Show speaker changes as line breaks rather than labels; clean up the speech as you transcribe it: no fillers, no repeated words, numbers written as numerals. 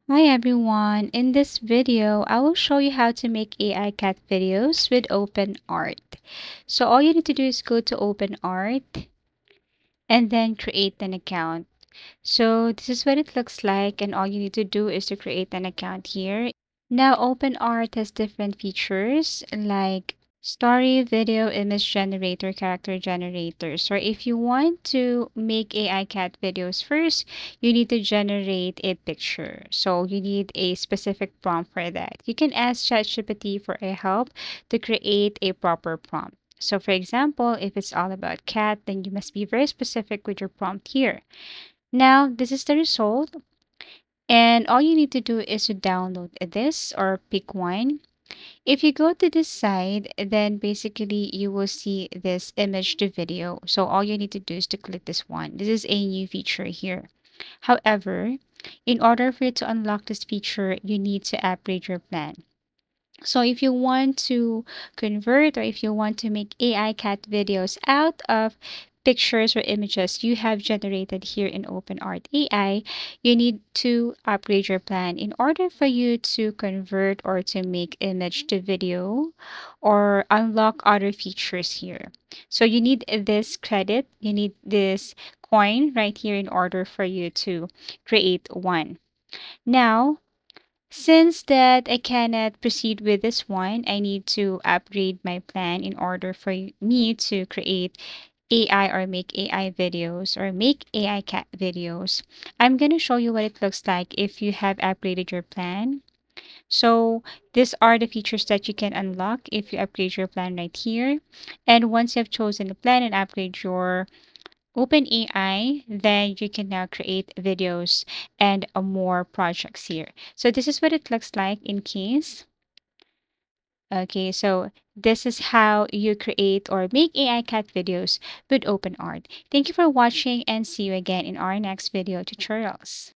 Hi everyone, in this video, I will show you how to make AI cat videos with OpenArt. So all you need to do is go to OpenArt and then create an account. So this is what it looks like, and all you need to do is to create an account here. Now, OpenArt has different features like story, video, image generator, character generator. So if you want to make AI cat videos first, you need to generate a picture. So you need a specific prompt for that. You can ask ChatGPT for a help to create a proper prompt. So for example, if it's all about cat, then you must be very specific with your prompt here. Now, this is the result, and all you need to do is to download this or pick one. If you go to this side, then basically you will see this image to video. So all you need to do is to click this one. This is a new feature here. However, in order for you to unlock this feature, you need to upgrade your plan. So if you want to convert or if you want to make AI cat videos out of pictures or images you have generated here in OpenArt AI, you need to upgrade your plan in order for you to convert or to make image to video or unlock other features here. So you need this credit, you need this coin right here in order for you to create one. Now, since that I cannot proceed with this one, I need to upgrade my plan in order for me to create AI or make AI videos or make AI cat videos. I'm going to show you what it looks like if you have upgraded your plan. So these are the features that you can unlock if you upgrade your plan right here. And once you have chosen the plan and upgrade your OpenAI, then you can now create videos and more projects here. So this is what it looks like in case. Okay, so this is how you create or make AI cat videos with OpenArt. Thank you for watching and see you again in our next video tutorials.